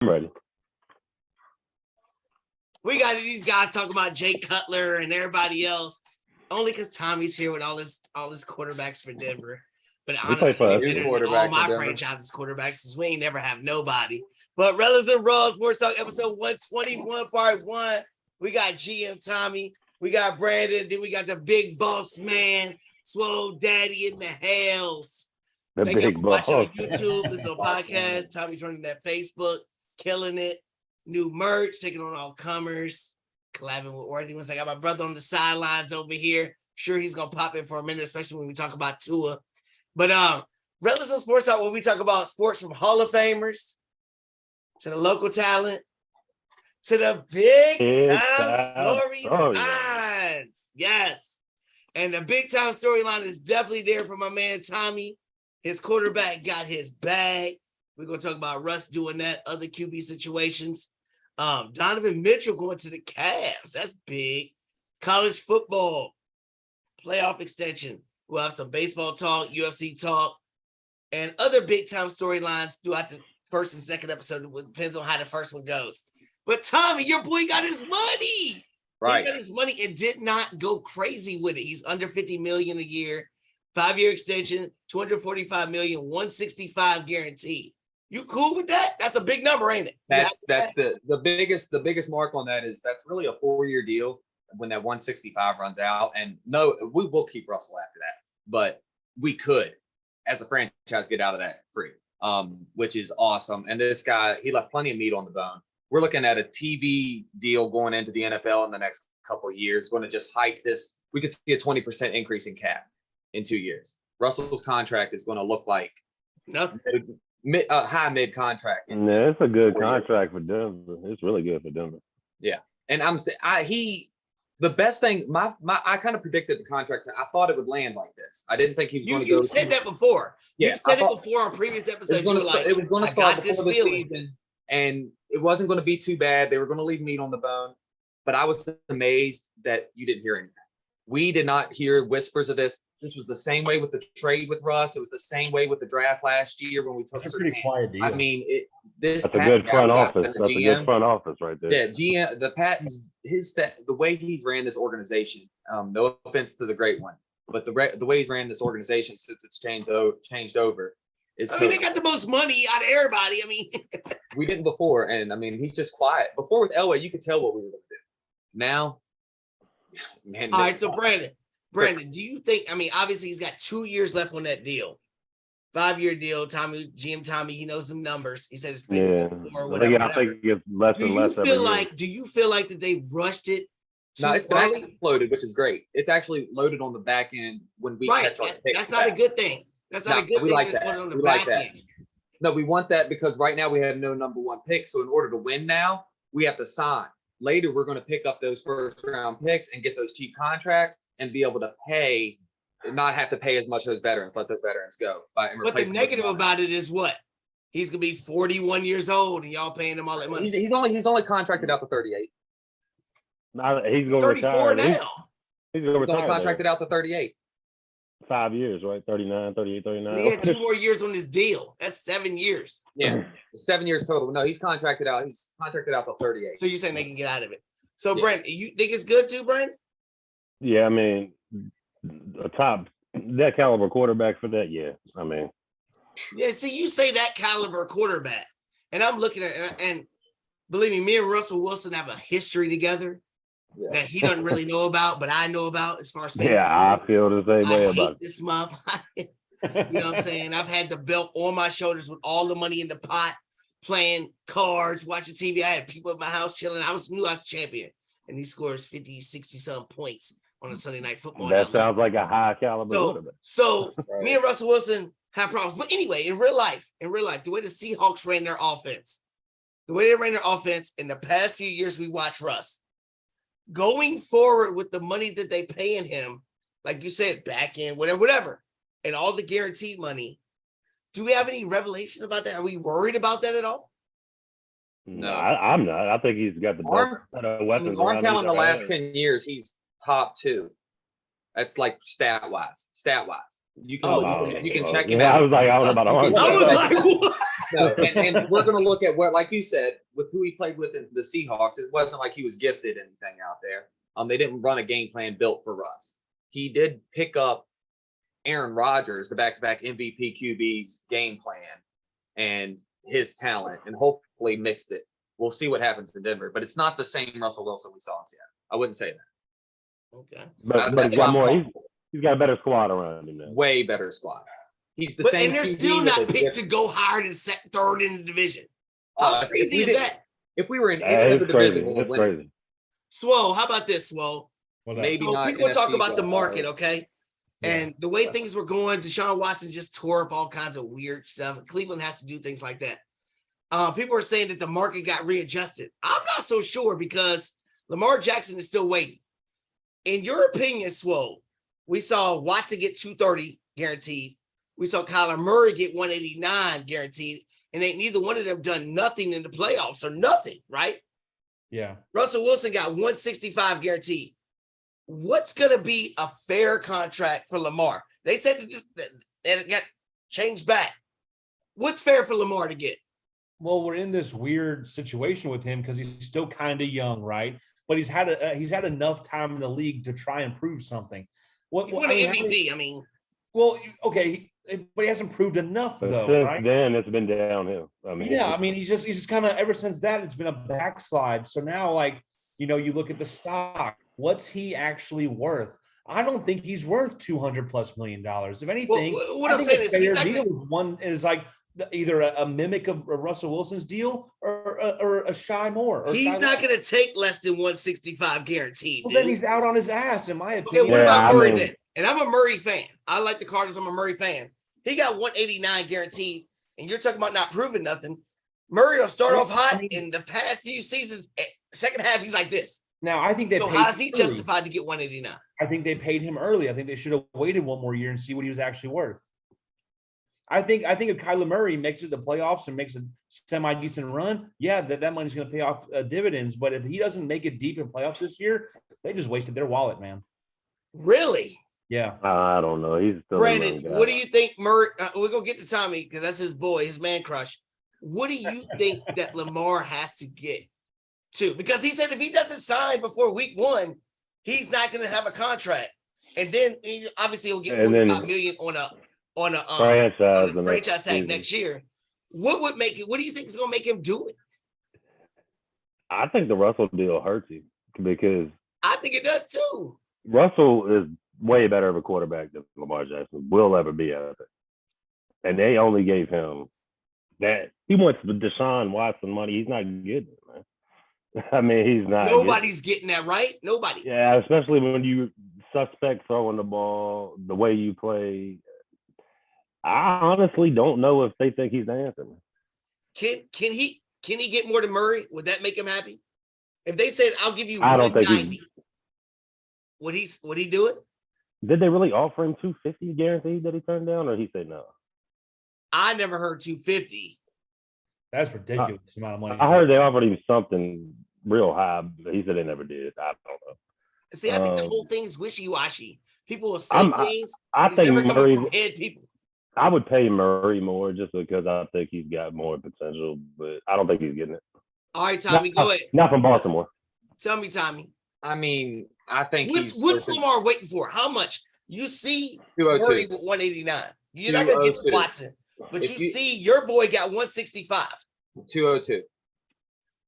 ready. We got these guys talking about Jay Cutler and everybody else, only because Tommy's here with all his quarterbacks for Denver. But honestly, all my franchises quarterbacks, since we ain't never have nobody. But Rellism Raw Sports Talk, episode 121, part 1. We got GM Tommy, we got Brandon, then we got the big boss man, Swole Daddy in the house. Thank you for watching on YouTube, listen to podcast. Tommy joining that Facebook, killing it. New merch, taking on all comers, collabing with Worthy. Once I got my brother on the sidelines over here, sure he's gonna pop in for a minute, especially when we talk about Tua. But Rellism Sports Talk, when we talk about sports from Hall of Famers to the local talent to the big time storylines. Yes. And the big time storyline is definitely there for my man Tommy. His quarterback got his bag. We're going to talk about Russ doing that, other QB situations. Donovan Mitchell going to the Cavs. That's big. College football, playoff extension. We'll have some baseball talk, UFC talk, and other big-time storylines throughout the first and second episode. It depends on how the first one goes. But Tommy, your boy got his money. Right. He got his money and did not go crazy with it. He's under $50 million a year, 5-year extension, $245 million, $165 guaranteed. You cool with that? That's a big number, ain't it? That's the biggest mark on that is that's really a 4-year deal when that 165 runs out. And no, we will keep Russell after that, but we could, as a franchise, get out of that free, which is awesome. And this guy, he left plenty of meat on the bone. We're looking at a TV deal going into the NFL in the next couple of years, going to just hike this. We could see a 20% increase in cap in 2 years. Russell's contract is going to look like nothing. High mid contract. Yeah, it's a good contract for Denver. It's really good for Denver. Yeah, and the best thing. I kind of predicted the contract. I thought it would land like this. I didn't think he was going to go. You said that before. Yeah, you said it before on previous episodes. It was going to start before the season, and it wasn't going to be too bad. They were going to leave meat on the bone, but I was amazed that you didn't hear anything. We did not hear whispers of this. This was the same way with the trade with Russ. It was the same way with the draft last year when we took a pretty quiet deal. I mean, that's a good front office. That's a good front office right there. Yeah, GM, the Patton's the way he's ran this organization. No offense to the great one, but the way he's ran this organization since it's changed over. They got the most money out of everybody. I mean, we didn't before, and I mean, he's just quiet. Before with Elway, you could tell what we were going to do. Now, man. All right, so Brandon, do you think, I mean, obviously he's got 2 years left on that deal. 5-year deal. GM Tommy, he knows some numbers. He said it's basically 4 or whatever. I think it's less and less. Do you feel like that they rushed it? No, it's actually loaded, which is great. It's actually loaded on the back end when we catch our picks. That's not a good thing. That's not a good thing. We like that. We like that. No, we want that because right now we have no number 1 pick. So in order to win now, we have to sign. Later, we're going to pick up those first round picks and get those cheap contracts and be able to pay, not have to pay as much of those veterans, let those veterans go. But the negative about it is what? He's going to be 41 years old and y'all paying him all that money. He's only contracted out to 38. He's going to 34 now. He's only contracted out to 38. 5 years, right? 39, 38, 39. He had 2 more years on his deal. That's 7 years. Yeah, 7 years total. No, he's contracted out. He's contracted out to 38. So you're saying they can get out of it. So, yeah. Brent, you think it's good too, Brent? Yeah, I mean, a top that caliber quarterback for that. Yeah, I mean. Yeah, see, you say that caliber quarterback, and I'm looking at it, and believe me and Russell Wilson have a history together. Yeah. That he doesn't really know about, but I know about as far as things. Yeah, I feel the same way about it. This month. You know what I'm saying? I've had the belt on my shoulders with all the money in the pot, playing cards, watching TV. I had people at my house chilling. I knew I was champion. And he scores 50, 60 some points on a Sunday night football. That sounds like a high caliber quarterback. So right. Me and Russell Wilson have problems. But anyway, in real life, the way the Seahawks ran their offense, in the past few years we watched Russ. Going forward with the money that they paying him, like you said, back end, whatever, and all the guaranteed money, do we have any revelation about that? Are we worried about that at all? No, I'm not. I think he's got the best weapons. Arm talent in the last 10 years, he's top 2. That's like stat wise. You can check him I out. was like, I don't know about Arnold. I was like, what? No, and we're going to look at what, like you said, with who he played with in the Seahawks. It wasn't like he was gifted anything out there. They didn't run a game plan built for Russ. He did pick up Aaron Rodgers, the back-to-back MVP QB's game plan and his talent, and hopefully mixed it. We'll see what happens in Denver, but it's not the same Russell Wilson we saw in Seattle. I wouldn't say that. Okay. But he's got more. He's got a better squad around him now. Way better squad. He's the same. And they're still not picked to go higher than third in the division. How crazy is that? If we were in any other division, it's crazy. Swole, how about this, Swole? Maybe not. People talk about the market, okay? Yeah. And the way things were going, Deshaun Watson just tore up all kinds of weird stuff. Cleveland has to do things like that. People are saying that the market got readjusted. I'm not so sure because Lamar Jackson is still waiting. In your opinion, Swole, we saw Watson get 230 guaranteed. We saw Kyler Murray get 189 guaranteed. And ain't neither one of them done nothing in the playoffs or nothing, right? Yeah. Russell Wilson got 165 guaranteed. What's going to be a fair contract for Lamar? They said that it got changed back. What's fair for Lamar to get? Well, we're in this weird situation with him because he's still kind of young, right? But he's had enough time in the league to try and prove something. He won an MVP. Okay, but he hasn't proved enough though. Since right? then, it's been downhill. He's just kind of ever since that it's been a backslide. So now, you look at the stock. What's he actually worth? I don't think he's worth $200+ million. If anything, what I'm saying is he's not either a mimic of Russell Wilson's deal or a shy more. He's not going to take less than 165 guaranteed. Well, then he's out on his ass, in my opinion. Okay, what about Murray then? And I'm a Murray fan. I like the Cardinals. I'm a Murray fan. He got 189 guaranteed, and you're talking about not proving nothing. Murray will start off hot in the past few seasons. Second half, he's like this. Now, I think how's he justified to get 189? I think they paid him early. I think they should have waited one more year and see what he was actually worth. I think if Kyler Murray makes it the playoffs and makes a semi-decent run, yeah, that money's going to pay off dividends. But if he doesn't make it deep in playoffs this year, they just wasted their wallet, man. Really? Yeah. I don't know. He's still Brandon, what do you think, Murray? We're going to get to Tommy because that's his boy, his man crush. What do you think that Lamar has to get to? Because he said if he doesn't sign before week 1, he's not going to have a contract. And then obviously he'll get $45 million on a franchise tag next year. What would make it? What do you think is going to make him do it? I think the Russell deal hurts you because I think it does too. Russell is way better of a quarterback than Lamar Jackson will ever be out there. And they only gave him that. He wants Deshaun Watson money. He's not getting it, man. I mean, he's not. Nobody's getting that, right? Nobody. Yeah, especially when you suspect throwing the ball the way you play. I honestly don't know if they think he's the answer. Can he get more than Murray? Would that make him happy? If they said, "I'll give you," I don't think would he do it? Did they really offer him $250 guaranteed that he turned down, or he said no? I never heard 250. That's ridiculous amount of money. I heard they offered him something real high, but he said they never did. I don't know. See, I think the whole thing's wishy-washy. People will say things. I think Murray. Head people. I would pay Murray more just because I think he's got more potential, but I don't think he's getting it. All right, Tommy, go ahead. Not from Baltimore. Tell me, Tommy. I mean, I think what's Lamar waiting for? How much? You see 202. Murray with 189. You're not gonna get to Watson, but you see your boy got 165. 202.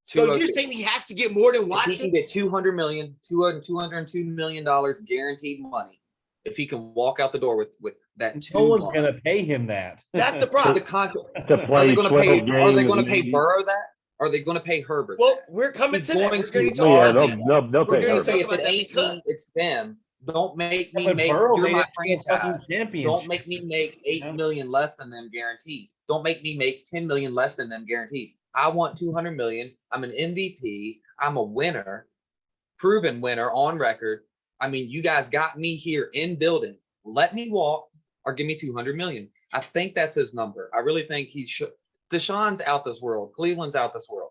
So you're saying he has to get more than Watson? If he can get $202 million guaranteed money. If he can walk out the door with that, no one's going to pay him that. That's the problem. The contract. Are they going to pay Burrow that? Are they going to pay Herbert? Well, we're coming to that. They'll pay Herbert. Say if it ain't me, it's them. Don't make me make. You're my franchise. Don't make me make $8 million less than them guaranteed. Don't make me make $10 million less than them guaranteed. I want $200 million. I'm an MVP. I'm a winner, proven winner on record. I mean, you guys got me here in building. Let me walk or give me $200 million. I think that's his number. I really think he should. Deshaun's out this world. Cleveland's out this world.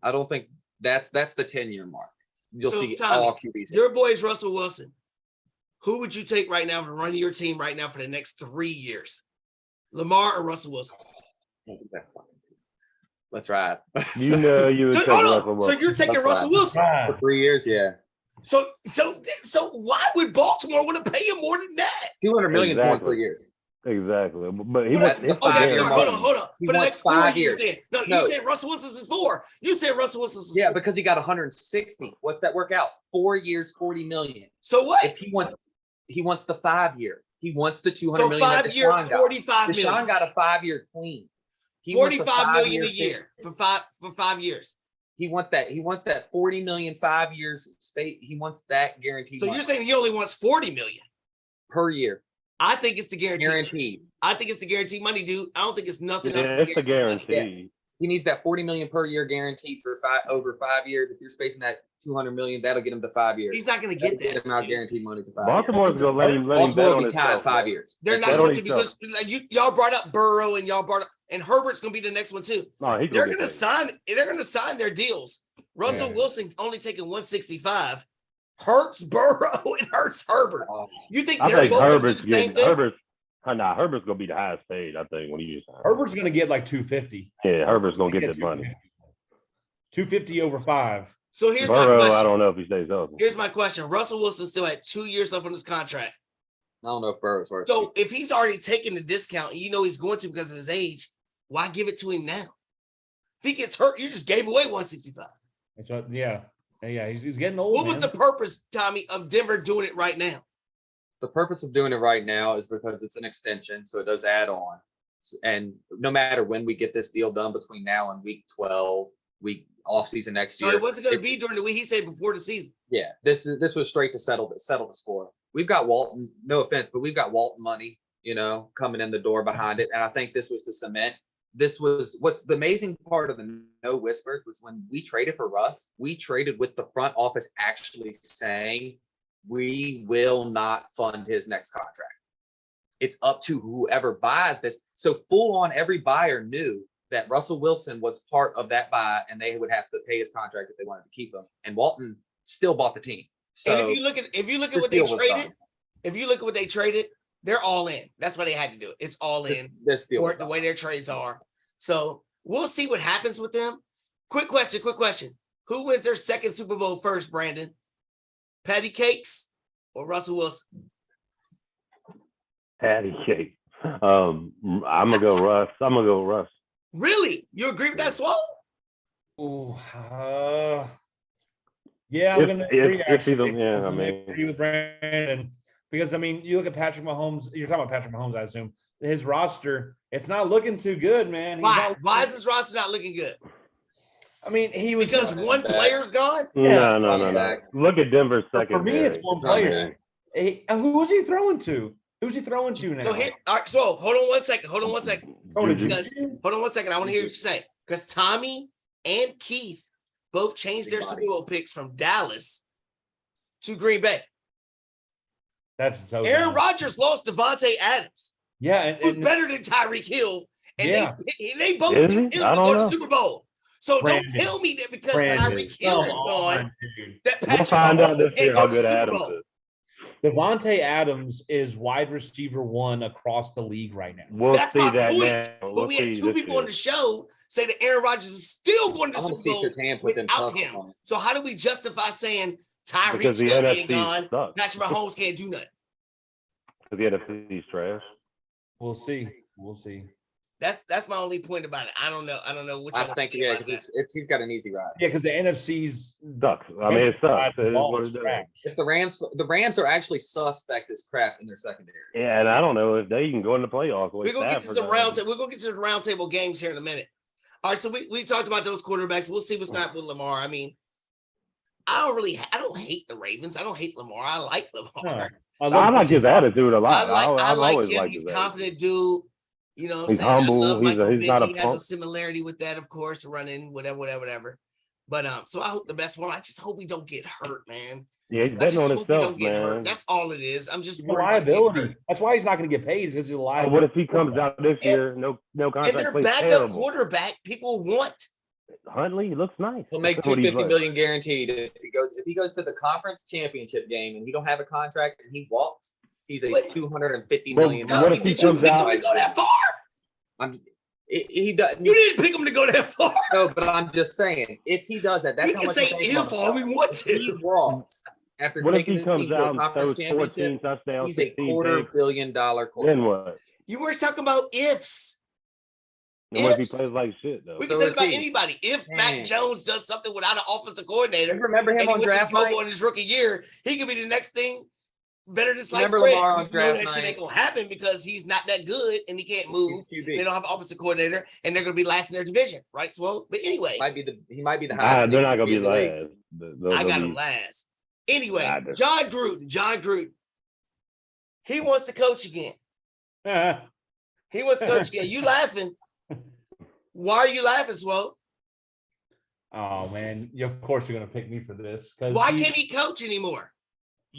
I don't think that's the 10-year mark. You'll see Tommy, all QBs. Your boy is Russell Wilson. Who would you take right now to run your team right now for the next 3 years? Lamar or Russell Wilson? Let's ride. You know you would take Russell Wilson. So you're taking Russell Wilson for 3 years, yeah. So why would Baltimore want to pay him more than that? $200 million for 3 years. Exactly, but he That's was. Okay, hold on. For the next 5 years, no, you said Russell Wilson's is 4. You said Russell Wilson's is 4. Because he got 160. What's that work out? 4 years, $40 million. So what? If he wants the 5 year. He wants the $200 million. 5 year, $45 million. Deshaun got a 5 year clean. $45 million a year for 5 years. He wants that. He wants that $40 million 5 years space. He wants that guaranteed. So you're saying he only wants $40 million per year? I think it's the guaranteed. Guaranteed. I think it's the guaranteed money, dude. I don't think it's nothing else. It's a guarantee. Yeah. He needs that $40 million per year guaranteed for over 5 years. If you're spacing that $200 million, that'll get him to 5 years. He's not going to get that. Get him out guaranteed money for 5 Baltimore's years. going to let him Baltimore will be tied tied 5 years. They're not going to because like y'all brought up Burrow and and Herbert's going to be the next one too. No, they're going to sign. They're going to sign their deals. Russell Wilson only taking 165. Hurts Burrow and hurts Herbert. You think I they're think both Herbert's the same getting thing? Herbert's gonna be the highest paid. I think when he Herbert's gonna get like 250. Yeah, Herbert's gonna get that money. 250 over 5. So here's Burrow, my question. I don't know if he stays healthy. Here's my question. Russell Wilson still had 2 years left on his contract. I don't know if Burrow's worth. So if he's already taken the discount, and you know he's going to because of his age, why give it to him now? If he gets hurt, you just gave away 165. That's what, yeah, he's getting old. What was the purpose, Tommy, of Denver doing it right now? The purpose of doing it right now is because it's an extension, so it does add on. And no matter when we get this deal done between now and week 12, week off season next year, it wasn't going to be during the week. He said before the season. Yeah, this was straight to settle the score. We've got Walton. No offense, but we've got Walton money, coming in the door behind it. And I think this was the cement. This was what the amazing part of the no whispers was when we traded for Russ. We traded with the front office actually saying, we will not fund his next contract. It's up to whoever buys this. So full on every buyer knew that Russell Wilson was part of that buy and they would have to pay his contract if they wanted to keep him. And Walton still bought the team. So and if you look at what they traded, they're all in. That's why they had to do it. It's all in. This deal or the way their trades are. So we'll see what happens with them. Quick question. Who wins their second Super Bowl first, Brandon? Patty Cakes or Russell Wilson? Patty Cake. I'm gonna go Russ. Really? You agree with that, Swole? Yeah, I'm gonna agree. I agree with Brandon because you look at Patrick Mahomes. You're talking about Patrick Mahomes, I assume. His roster, it's not looking too good, man. Why is his roster not looking good? He was because one player's gone. No. Look at Denver's second. For me, it's one player. Who was he throwing to? Who's he throwing to now? So all right, so hold on one second. Hold on one second. I want to hear you say because Tommy and Keith both changed their Super Bowl picks from Dallas to Green Bay. That's so Aaron Rodgers lost Devontae Adams. Yeah, who's better than Tyreek Hill, and they both picked him to go to the Super Bowl. So don't tell me that because Tyreek Hill is gone, that Patrick Mahomes can't go to the Super Bowl. Devontae Adams is wide receiver 1 across the league right now. We'll That's see my that point. now. But we had 2 people on the show say that Aaron Rodgers is still going to the Super Bowl without him. So how do we justify saying Tyreek Hill ain't gone, Patrick Mahomes can't do nothing? Because the NFC is trash. We'll see. That's my only point about it. I don't know which. I think he's got an easy ride. Yeah, because the NFC's sucks. It sucks. If the Rams are actually suspect as crap in their secondary. Yeah, and I don't know if they can go in the playoffs. We're gonna get to some roundtable games here in a minute. All right, so we talked about those quarterbacks. We'll see what's not with Lamar. I don't hate the Ravens. I don't hate Lamar. I like Lamar. I like his attitude a lot. I like him. He's confident dude. You know what I'm he's saying? humble. He's not a He has a similarity with that, of course, running, whatever. But so I hope the best for him. I just hope we don't get hurt, man. Yeah, he's betting on himself, man. That's all it is. I'm just liability. That's why he's not going to get paid because he's a liability. What if he comes out this year, no contract? And their backup quarterback, people want. Huntley looks nice. He'll make $250 million guaranteed. If he goes to the conference championship game and he don't have a contract and he walks, he's a $250 million. What if he comes out? Did you pick him to go that far? He does. You didn't pick him to go that far. No, but I'm just saying, if he does that, that's how much. We can say if all we want to. He walks after what taking if he comes out and throws 14 touchdowns? He's a $250 million quarterback. Then what? You were talking about ifs. And what if he plays like shit though? We can say about anybody. If Mac Jones does something without an offensive coordinator, you remember him on draft night in his rookie year, he could be the next thing better than sliced bread. Lamar on draft night. Shit ain't gonna happen because he's not that good and he can't move. They don't have an offensive coordinator and they're gonna be last in their division, right? So, but anyway, he might be the highest. They're not gonna be last. I got him last. Anyway, John Gruden, he wants to coach again. He wants to coach again. You laughing? Why are you laughing, Swole? Oh man, of course you're gonna pick me for this. Why can't he coach anymore?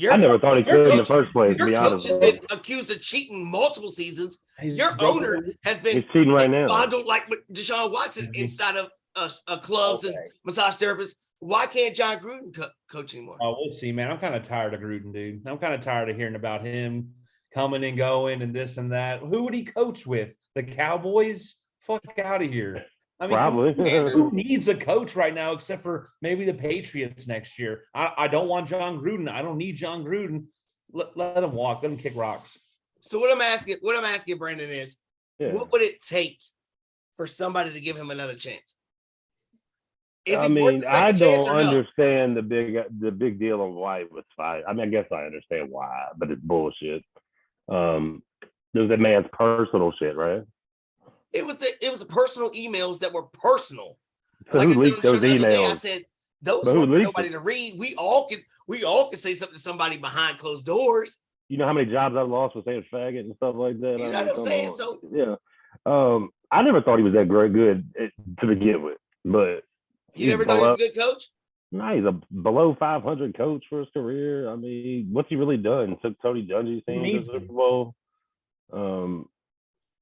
I never thought he could in the first place. To be honest, your coach has been accused of cheating multiple seasons. Your owner has been cheating right now. Bondled like Deshaun Watson inside of clubs and massage therapists. Why can't John Gruden coach anymore? Oh, we'll see, man. I'm kind of tired of Gruden, dude. I'm kind of tired of hearing about him coming and going and this and that. Who would he coach with? The Cowboys? Fuck out of here. I mean, probably. Who needs a coach right now except for maybe the Patriots next year? I don't want John Gruden. I don't need John Gruden. Let him walk. Let him kick rocks. So what I'm asking, Brandon, is what would it take for somebody to give him another chance? I don't understand the big deal on why it was fired. I mean, I guess I understand why, but it's bullshit. There's that man's personal shit, right? It was personal emails that were personal. So like who leaked those emails? I said those weren't for nobody to read. We all can say something to somebody behind closed doors. You know how many jobs I've lost for saying faggot and stuff like that? You know what I'm saying? So yeah. I never thought he was that good to begin with, but you never thought he was a good coach? No, he's a below 500 coach for his career. I mean, what's he really done? Took Tony Dungy's team to the Super Bowl.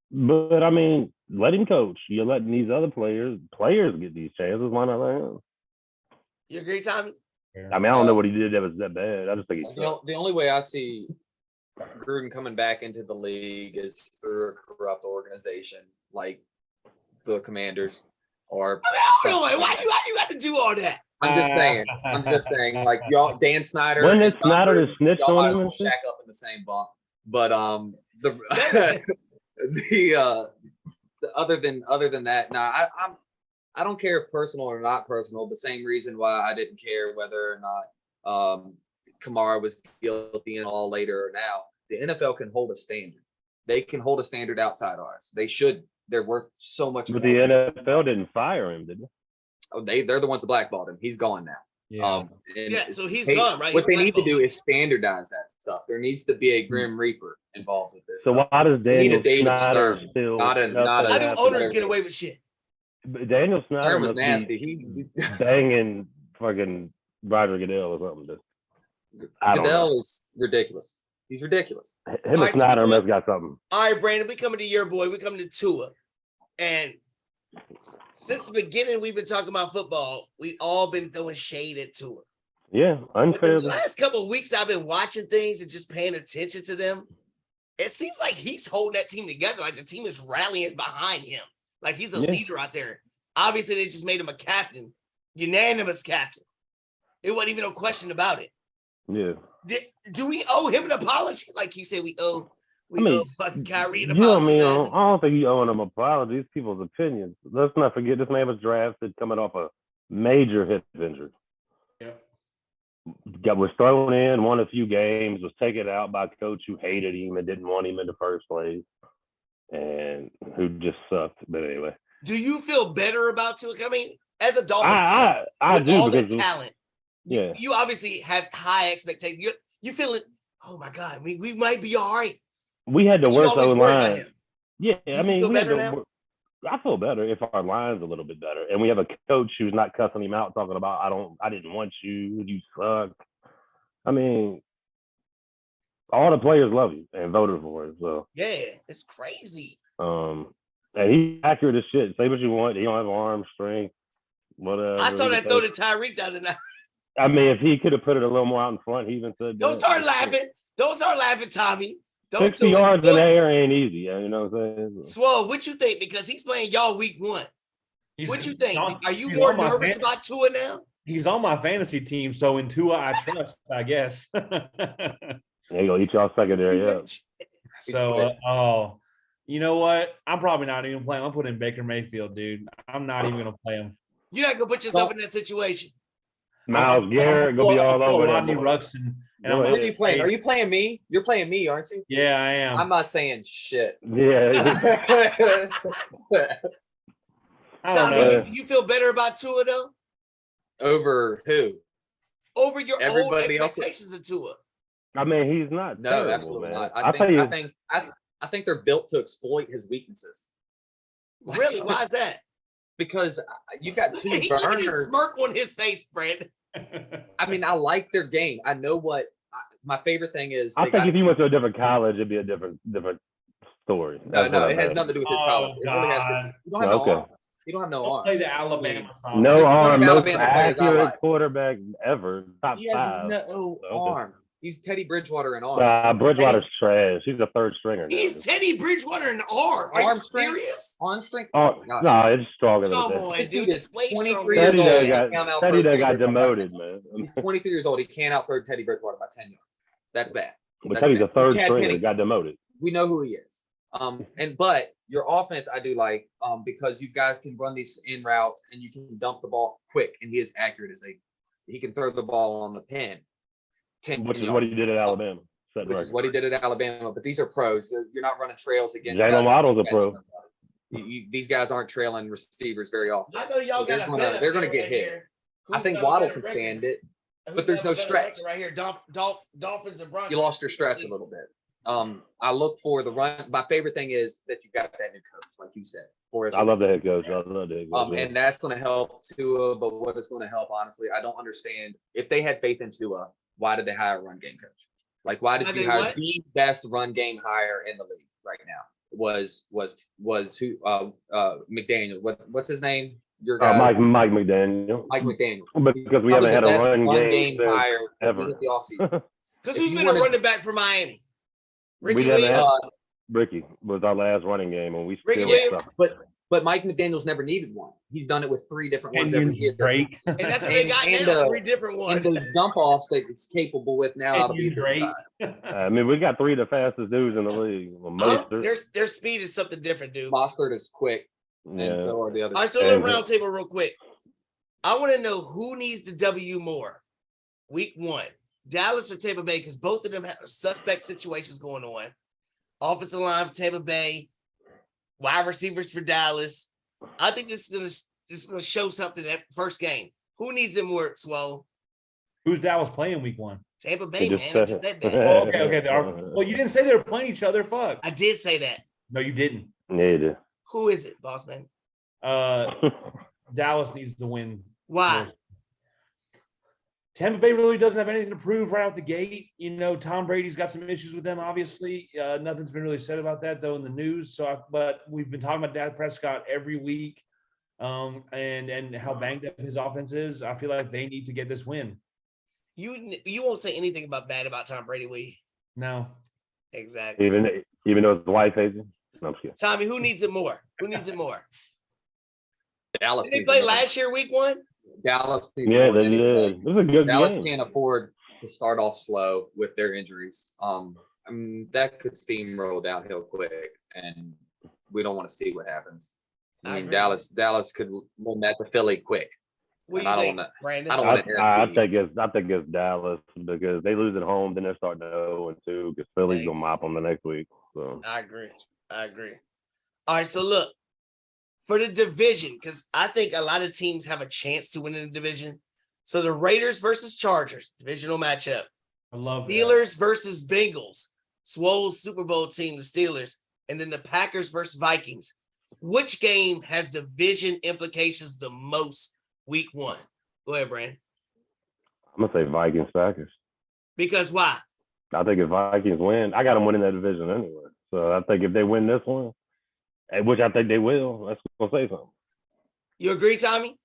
But I mean, let him coach. You're letting these other players get these chances. Why not let him? You agree, Tommy? I mean, I don't know what he did that was that bad. I just think the only way I see Gruden coming back into the league is through a corrupt organization like the Commanders or. Why you got to do all that? I'm just saying. Like y'all, Dan Snyder. When is Snyder to snitch on him? Shack up in the same bunk, but other than that, I don't care if personal or not personal. The same reason why I didn't care whether or not Kamara was guilty and all later or now. The NFL can hold a standard. They can hold a standard outside ours. They should. They're worth so much. But the NFL didn't fire him, did they? Oh, they're the ones that blackballed him. He's gone now. Yeah. So he's gone, right? What they need to do is standardize that stuff. There needs to be a Grim Reaper involved with this. So why does Daniel Snyder still? How do owners get away with shit? Daniel Snyder was nasty. He banging fucking Roger Goodell or something. Goodell is ridiculous. He's ridiculous. Him and Snyder must got something. All right, Brandon, we coming to your boy. We coming to Tua. And since the beginning, we've been talking about football. We all been throwing shade at Tua. Yeah, unfair. The last couple of weeks, I've been watching things and just paying attention to them. It seems like he's holding that team together. Like the team is rallying behind him. Like he's a leader out there. Obviously, they just made him a captain, unanimous captain. It wasn't even no question about it. Yeah. Do we owe him an apology? Like you said, we owe fucking Kyrie an apology. I don't think you owing him apologies. People's opinions. Let's not forget this man was drafted coming off a major hip injury. Yeah. Was thrown in, won a few games, was taken out by a coach who hated him and didn't want him in the first place, and who just sucked. But anyway. Do you feel better about Tua? I mean, as a Dolphin, I do all because the talent. Yeah, you obviously have high expectations. You feel it. Oh my God, we might be all right. We had the worst O-line. Yeah, I mean, I feel better if our line's a little bit better, and we have a coach who's not cussing him out, talking about I didn't want you, you suck. I mean, all the players love you and voted for it. So yeah, it's crazy. And he's accurate as shit. Say what you want. He don't have arm strength. Whatever. I saw that throw to Tyreek the other night. I mean, if he could have put it a little more out in front, he even said Don't start laughing. Don't start laughing, Tommy. Don't 60 yards in the air ain't easy. You know what I'm saying? Swole, what you think? Because he's playing y'all week 1. What you think? Are you more nervous about Tua now? He's on my fantasy team, so in Tua I trust, I guess. There you go, eat y'all secondary up. So, you know what? I'm probably not even playing. I'm putting Baker Mayfield, dude. I'm not even gonna play him. You're not gonna put yourself in that situation. Myles Garrett gonna be all over Rodney Ruxin. Who are you playing? Are you playing me? You're playing me, aren't you? Yeah, I am. I'm not saying shit. Yeah. I don't know. You feel better about Tua though? Over who? Over your everybody own expectations of Tua. I mean, he's not. No, terrible, absolutely man. not. I think they're built to exploit his weaknesses. Really? Why is that? Because you've got two burners. Smirk on his face, Brandon. I mean, I like their game. I know what my favorite thing is. I think if he went to a different college, it'd be a different story. No, it has nothing to do with his college. It really has to, you don't have no arm. You don't have no arm. Play the Alabama song. No arm. Most Alabama accurate quarterback ever. Top he has 5. no arm. He's Teddy Bridgewater in arm. Bridgewater's trash. He's a third stringer. He's Teddy Bridgewater in arm. Are you serious? Arm strength? Oh, no, it's stronger than that. This dude is 23 years old. Teddy got demoted, man. He's 23 years old. He can't out-throw Teddy Bridgewater by 10 yards. That's bad. But Teddy's a third stringer. Got demoted. We know who he is. But your offense, I do like because you guys can run these in routes and you can dump the ball quick, and he is accurate as he can throw the ball on the pin. Which is what he did at Alabama. Which is what he did at Alabama. But these are pros. You're not running trails against. Jalen Waddle's a pro. These guys aren't trailing receivers very often. I know y'all got they're going to get hit. I think Waddle can stand it, but there's no stretch. Right here, Dolphins and Broncos. You lost your stretch a little bit. I look for the run. My favorite thing is that you got that new coach, like you said. I love the head coach. And that's going to help Tua. But what is going to help, honestly, I don't understand. If they had faith in Tua, why did they hire a run game coach? Like, why did you hire the best run game hire in the league right now? Was who? McDaniel. What's his name? Your guy, Mike McDaniel. Mike McDaniel. Because we haven't had a run game hire ever. The offseason. Because who's been a running back for Miami? Ricky was our last running game, and we still. But Mike McDaniel's never needed one. He's done it with 3 different ones every year. And that's what they got now, 3 different ones. And those dump offs that it's capable with now out of the side. I mean, we got 3 of the fastest dudes in the league. Their speed is something different, dude. Mostert is quick, and so are the others. All right, so a little round table real quick. I want to know who needs the W more. Week 1, Dallas or Tampa Bay, because both of them have suspect situations going on. Offensive line for Tampa Bay, wide receivers for Dallas. I think this is gonna show something that first game. Who needs it more, Swole? Who's Dallas playing week 1? Tampa Bay, man. Okay. Well, you didn't say they were playing each other. Fuck. I did say that. No, you didn't. Yeah, you did. Who is it, boss man? Dallas needs to win. Why? Tampa Bay really doesn't have anything to prove right out the gate. You know, Tom Brady's got some issues with them, obviously. Nothing's been really said about that, though, in the news. But we've been talking about Dak Prescott every week and how banged up his offense is. I feel like they need to get this win. You won't say anything bad about Tom Brady, will you? No. Exactly. Even though his wife hates him? No, I'm just kidding. Tommy, who needs it more? Dallas. Did they play last year, week 1? Dallas. They did. It was a good Dallas game. can't afford to start off slow with their injuries. I mean, that could steamroll downhill quick, and we don't want to see what happens. I mean, Dallas could win that to Philly quick. What do you think, Brandon? I think it's Dallas because they lose at home, then they're starting to 0-2 because Philly's gonna mop them the next week. So I agree. All right, so look. For the division, because I think a lot of teams have a chance to win in the division. So the Raiders versus Chargers, divisional matchup. I love Steelers versus Bengals, Swole's Super Bowl team, the Steelers. And then the Packers versus Vikings. Which game has division implications the most week 1? Go ahead, Brandon. I'm going to say Vikings-Packers. Because why? I think if Vikings win, I got them winning that division anyway. So I think if they win this one, which I think they will. That's gonna say something. You agree, Tommy?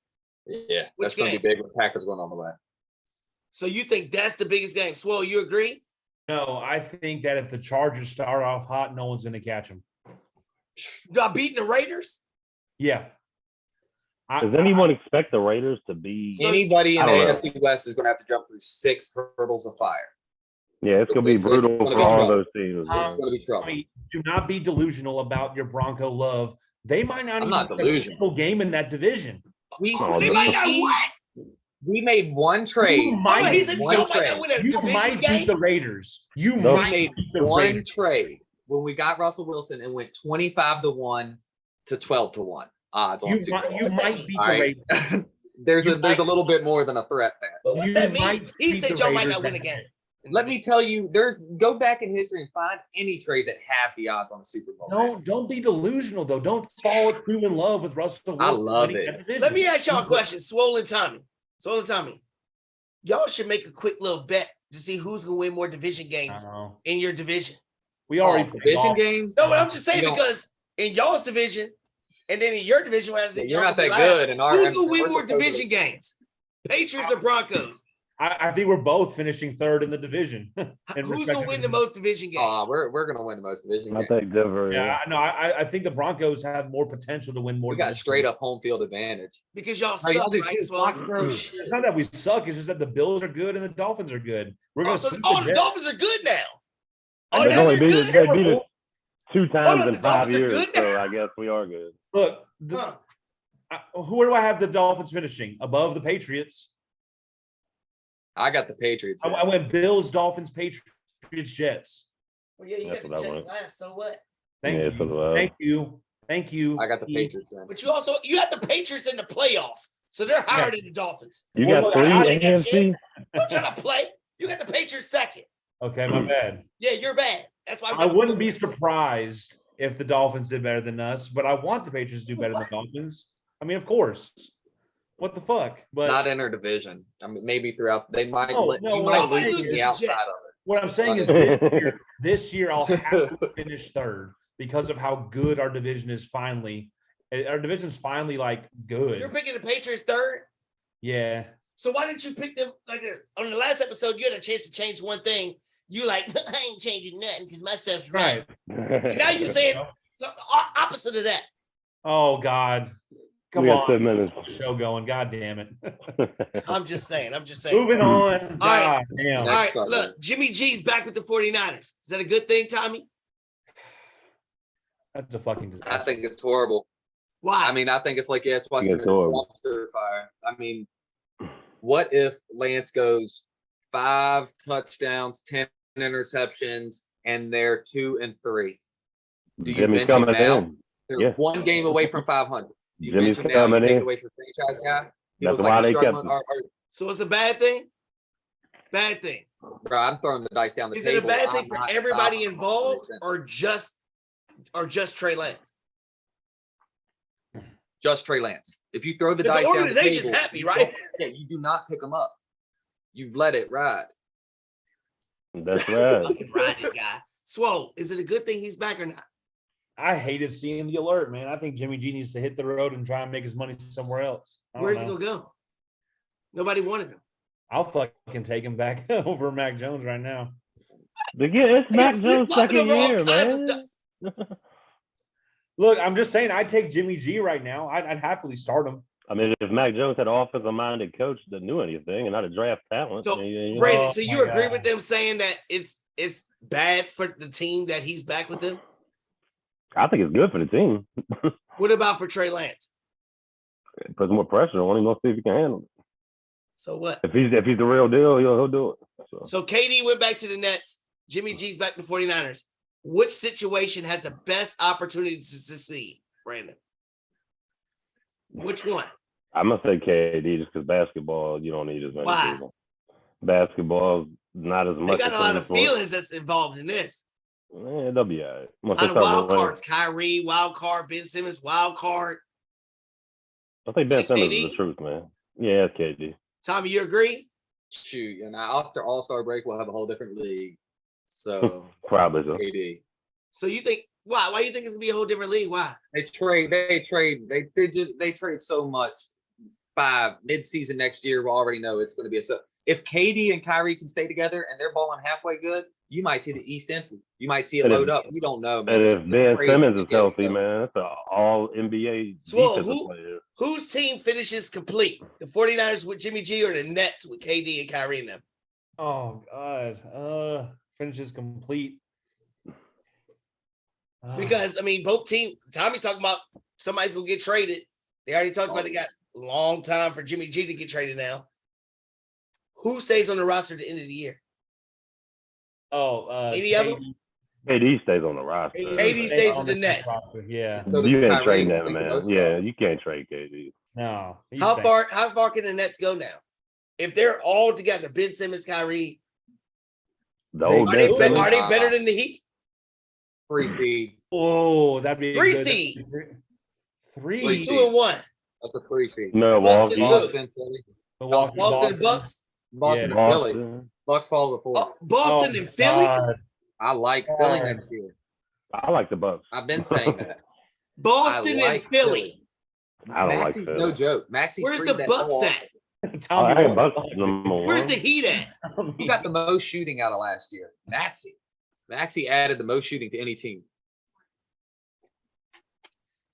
Yeah, that's going to be big with Packers going on the way. So you think that's the biggest game? Swole, you agree? No, I think that if the Chargers start off hot, no one's going to catch them. You got beating the Raiders? Yeah. Does anyone expect the Raiders to be? Anybody in the AFC West is going to have to jump through 6 hurdles of fire. Yeah, it's going to be brutal for all those teams. It's going to be trouble. Do not be delusional about your Bronco love. They might not even have a single game in that division. We made one trade. You might beat the Raiders. You might made one trade when we got Russell Wilson and went 25-1 to 12-1 odds on Super Bowl. You might beat the Raiders. There's a little bit more than a threat there. But what's that mean? He said y'all might not win again. Let me tell you, go back in history and find any trade that have the odds on the Super Bowl. Don't be delusional though. Don't fall in love with Russell Wilson. I love it. Let me ask y'all a question. Swollen Tommy. Y'all should make a quick little bet to see who's gonna win more division games in your division. We already division games. No, but I'm just saying because in y'all's division and then in your division, you're not that good. Who's gonna win more division games? Patriots or Broncos? I think we're both finishing third in the division. Who's going to win the most division games? We're going to win the most division games. I think Denver. Yeah, no, I think the Broncos have more potential to win more. We got straight up home field advantage. Because y'all suck, right? It's not that we suck. It's just that the Bills are good and the Dolphins are good. We're going the Dolphins are good now. They only beat us 2 times in 5 years, so I guess we are good. Look, who do I have the Dolphins finishing? Above the Patriots. I got the Patriots. I went Bills, Dolphins, Patriots, Jets. Well, yeah, you got the Jets last. So what? Thank you. I got the Patriots in. But you have the Patriots in the playoffs, so they're higher than the Dolphins. You got 3 AFC. Don't try to play. You got the Patriots second. Okay, my bad. Yeah, you're bad. That's why I wouldn't be surprised if the Dolphins did better than us, but I want the Patriots to do better than the Dolphins. I mean, of course. What the fuck? But not in our division. I mean, maybe throughout. They might. lose the outside of it. What I'm saying is, this year I'll have to finish third because of how good our division is. Finally, our division's finally like good. You're picking the Patriots third. Yeah. So why didn't you pick them? Like on the last episode, you had a chance to change one thing. You like, I ain't changing nothing because my stuff's right. Now you saying the opposite of that. Oh God. Come on, 10 minutes. Show going. God damn it. I'm just saying. Moving on. All right. Damn. All right. Look, Jimmy G's back with the 49ers. Is that a good thing, Tommy? That's a fucking disaster. I think it's horrible. Why? I mean, I think it's like, it's watching a dumpster fire. I mean, what if Lance goes 5 touchdowns, 10 interceptions, and they're 2-3? Do you bench him now? They're 1 game away from 500. Jimmy's coming in. Take away from franchise guy. That's why they kept him. So it's a bad thing? Bad thing. Bro, I'm throwing the dice down the table. Is it a bad thing for everybody involved or just Trey Lance? Just Trey Lance. If you throw the dice down the table, the organization's happy, right? Yeah, you do not pick them up. You've let it ride. That's right. Fucking riding guy. Swole, is it a good thing he's back or not? I hated seeing the alert, man. I think Jimmy G needs to hit the road and try and make his money somewhere else. Where's he gonna go? Nobody wanted him. I'll fucking take him back over Mac Jones right now. It's Mac Jones' second year, man. Look, I'm just saying, I'd take Jimmy G right now. I'd happily start him. I mean, if Mac Jones had an offensive-minded coach that knew anything and not a draft talent. So, Brandon, so you agree with them saying that it's bad for the team that he's back with them? I think it's good for the team. What about for Trey Lance? It puts more pressure on him. Let's see if he can handle it. So what? If he's the real deal, he'll do it. So KD went back to the Nets. Jimmy G's back to the 49ers. Which situation has the best opportunity to succeed, Brandon? Which one? I'm going to say KD just because basketball, you don't need as many people. Basketball, not as much. They got a lot of feelings that's involved in this. They'll be all right. A lot of wild cards. Kyrie, wild card. Ben Simmons, wild card. I think Ben Simmons is the truth, man. Yeah, it's KD. Tommy, you agree? Shoot, and after All-Star break, we'll have a whole different league. So probably so. KD. So you think why? Why do you think it's gonna be a whole different league? Why? They trade so much by mid-season next year, we'll already know it's going to be if KD and Kyrie can stay together and they're balling halfway good, you might see the East empty. You might see it load up. You don't know, man. And if Ben Simmons is healthy, man, that's an all NBA defensive player. Whose team finishes complete? The 49ers with Jimmy G or the Nets with KD and Kyrie in them? Oh, God. Finishes complete. Because, I mean, both teams, Tommy's talking about somebody's going to get traded. They already talked about they got a long time for Jimmy G to get traded now. Who stays on the roster at the end of the year? Any of them? KD stays on the roster. KD stays with the Nets. Roster. Yeah. So you ain't Kyrie, trading that, man. Yeah, you can't trade KD. No. How far can the Nets go now? If they're all together, Ben Simmons, Kyrie, are they better than the Heat? 3 seed. Oh, that'd be 3 seed. 3. 2-1. That's a 3 seed. Milwaukee. Boston, Philly. Boston Bucks. Boston and Philly. Bucks fall to 4. Boston and Philly. God. I like Philly next year. I like the Bucks. I've been saying that. Boston and Philly. I don't Maxi's like no joke. Maxi. Where's the Bucks at? Tommy, where's the Heat at? Who got the most shooting out of last year? Maxi. Maxi added the most shooting to any team.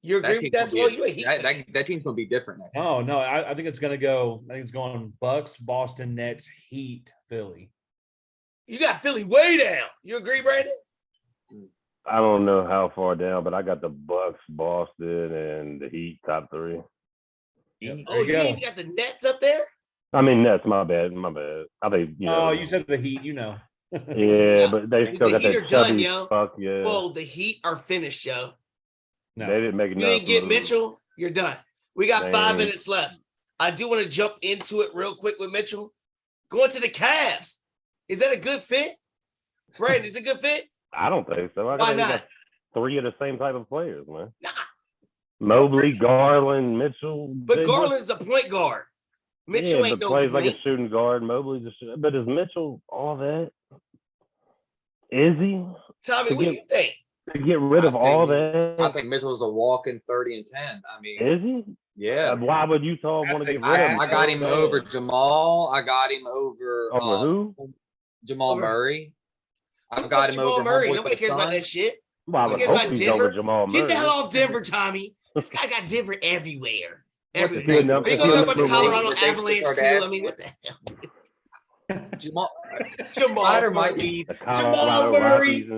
You agree with that? Well, you a Heat fan. That team's gonna be different next year. Oh no, I think it's gonna go. I think it's going Bucks, Boston, Nets, Heat, Philly. You got Philly way down. You agree, Brandon? I don't know how far down, but I got the Bucks, Boston, and the Heat top 3. Oh, you even got the Nets up there? I mean, Nets. My bad. I think you know. Oh, you said the Heat. You know. Yeah, but they still got that chubby fuck. Yeah. Well, the Heat are finished, yo. No. They didn't make enough. You didn't get Mitchell. You're done. We got 5 minutes left. I do want to jump into it real quick with Mitchell. Going to the Cavs. Is that a good fit? Brandon, is it a good fit? I don't think so. Why not? Got 3 of the same type of players, man. Nah. Mobley, Garland, Mitchell. But Garland's a point guard. Mitchell ain't no plays point. Like a shooting guard. Mobley's a shooting. But is Mitchell all that? Is he? Tommy, what do you think? To get rid of all that? I think Mitchell's a walk-in 30 and 10. I mean, is he? Yeah. Why would Utah want to get rid of him? I got him over Jamal. I got him over who? Jamal Murray. I've got him Jamal over Murray. Nobody cares about that shit. Well, I would hope he's over Jamal Murray. Get the hell off Denver, Tommy. This guy got Denver everywhere. Are you going to talk about the Colorado Avalanche too? I mean, what the hell? Jamal Murray might be Jamal Murray.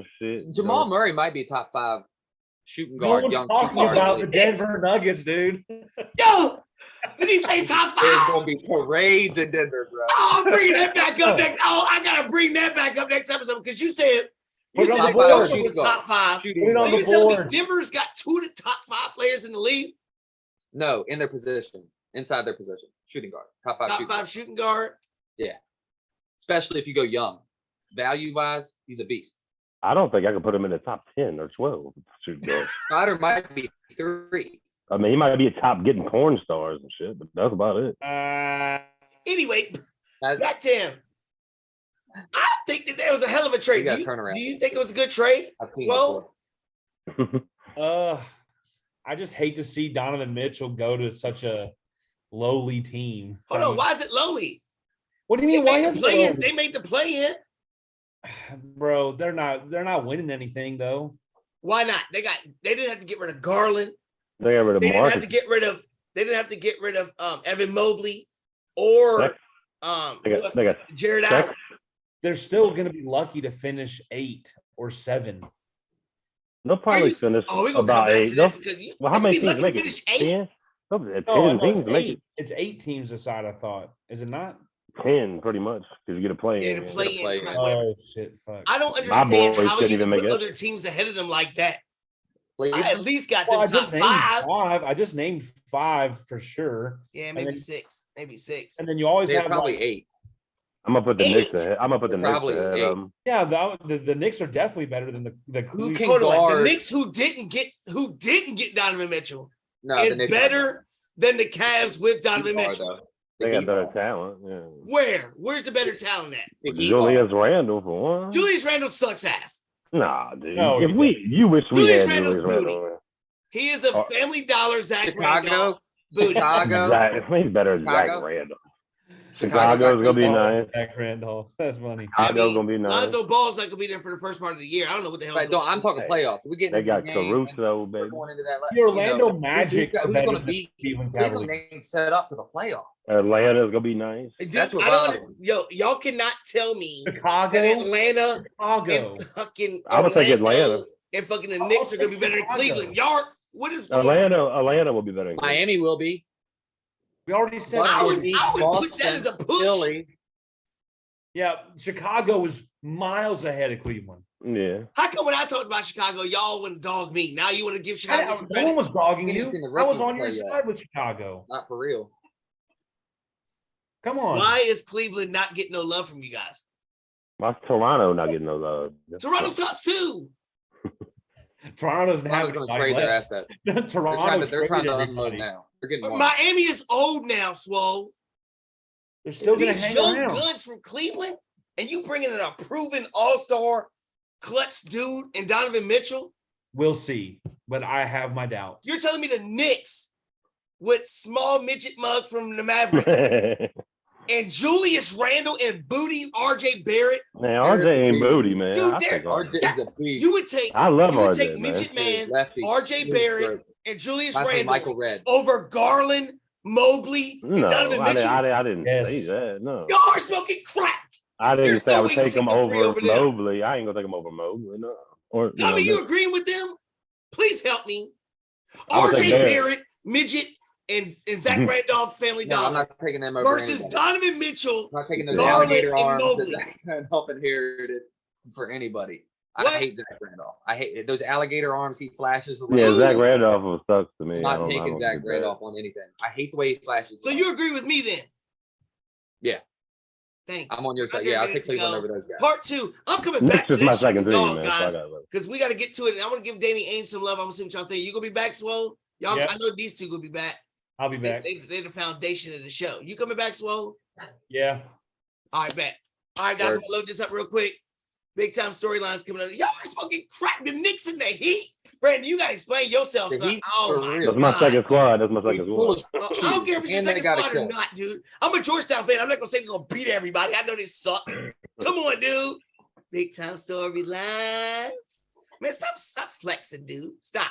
Jamal Murray might be top 5 shooting guard. Young talking about the Denver Nuggets, dude. Yo, did he say top 5? There's gonna be parades in Denver, bro. Oh, I'm bringing that back up next. Oh, I gotta bring that back up next episode because you said top top 5. Put it on the board. Denver's got 2 of the top 5 players in the league. No, in their position, inside their position, shooting guard, top 5 shooting guard. Yeah, especially if you go young, value wise, he's a beast. I don't think I could put him in the top 10 or 12 shooting guard. Spider might be 3. I mean, he might be a top getting porn stars and shit, but that's about it. Anyway, back to him. I think that was a hell of a trade. Do you think it was a good trade? Well, I just hate to see Donovan Mitchell go to such a lowly team. Hold on, why is it lowly? What do you mean? Why is it lowly? They made the play-in. Bro, they're not winning anything though. Why not? They didn't have to get rid of Garland. They got rid of They didn't have to get rid of Evan Mobley or they got Jared Allen. They're still going to be lucky to finish 8 or 7. They'll probably finish about 8. Well, how many teams make it? 10? It's 8 teams aside, I thought. Is it not? 10, pretty much, because you get a play-in. Oh, shit, fuck. I don't understand how you can put other teams ahead of them like that. I at least got them top 5. I just named 5 for sure. Yeah, maybe 6. And then you always have probably 8. I'm gonna put the Knicks ahead. I'm gonna put the Knicks ahead. Yeah, the Knicks are definitely better than the who can guard. The Knicks who didn't get Donovan Mitchell is better than the Cavs with Donovan Mitchell. They got better talent. Yeah. Where's the better talent at? Julius Randle for one. Julius Randle sucks ass. Nah, dude. No, you wish we Julius had Randle's Julius Randle. He is a Family Dollar Zach Randolph. Chicago. He's better than Zach Chicago? Randolph. Chicago Chicago's gonna be got nice. Zach Randolph. That's funny. Chicago's gonna be nice. Lonzo Ball's not gonna be there for the first part of the year. I don't know what the hell. Right, no, I'm talking playoffs. We getting They got into the game, Caruso, and we're baby. going into that. The Orlando who's- Magic are who's better going to than be Cleveland Cleveland Cavaliers. ain't set up for the playoff. Atlanta's gonna be nice. Dude, That's what I don't bothers wanna, yo, y'all cannot tell me Chicago, that Atlanta Chicago. and fucking I would take Orlando Atlanta. and fucking the Knicks are gonna be better than Chicago. Cleveland. Y'all, what is going on? Atlanta will be better than Cleveland. Miami will be. We already said. I would Boston, put that as a push. Philly. Yeah, Chicago was miles ahead of Cleveland. Yeah. How come when I talked about Chicago, y'all wouldn't dog me? Now you want to give Chicago some No credit? one was dogging You you. ain't seen the I was rookies on your play yet. side with Chicago. Not for real. Come on. Why is Cleveland not getting no love from you guys? Why's Toronto not getting no love? Toronto sucks too. Toronto doesn't have Toronto's going to trade their assets. Toronto. They're trying to traded unload everybody. now. They're getting one. Miami is old now, Swole. They're still going to These hang young around. guns from Cleveland, and you bringing in a proven all-star clutch dude and Donovan Mitchell. We'll see, but I have my doubts. You're telling me the Knicks with small midget mug from the Mavericks and Julius Randle and booty RJ Barrett. Man, RJ ain't booty, man. Dude, I take RJ RJ. is a beast. You would take I love you would RJ, take man. midget man, Lefty. RJ Barrett, and Julius Michael Randle Red. over Garland, Mobley, and No, Donovan Mitchell. I didn't say Yes. that. No. Y'all are smoking crack. I You're didn't say I still would take him waiting to take over the three over them. Mobley. I ain't gonna take him over Mobley, no. Or Tommy, you agreeing with them? Please help me. I would RJ take Barrett, midget, and Zach Randolph, family No, I'm dog, not taking them over versus anybody. Donovan Mitchell. I'm not taking those Garland, alligator and arms Mobley. that Zach Randolph inherited for anybody. I What? hate Zach Randolph. I hate those alligator arms he flashes. Yeah, Zach Randolph sucks to me. I'm I not don't taking do Zach that. Randolph on anything. I hate the way he flashes. So you agree with me then? Yeah. Thank you. I'm on your side. Under Yeah, I'll minutes take Cleveland ago. over those guys. Part two. I'm coming back Knicks to is my this second team, dog, man. So I guys, gotta look. because we got to get to it. And I want to give Danny Ainge some love. I'm gonna see what y'all think. You gonna be back, Swole? Y'all, Yeah. I know these two gonna be back. I'll be back. They're the foundation of the show. You coming back, Swole? Yeah. All right, bet. All right, guys, I'm gonna load this up real quick. Big time storylines coming up. Y'all are smoking crack. The Knicks in the Heat. Brandon, you gotta explain yourself, The son. Heat, Oh for my real. That's my God. second squad. That's my second He's squad. full of I don't care if it's your And they second gotta squad or kill. not, dude. I'm a Georgetown fan. I'm not gonna say they're gonna beat everybody. I know they suck. Come on, dude. Big time storylines. Man, stop flexing, dude. Stop.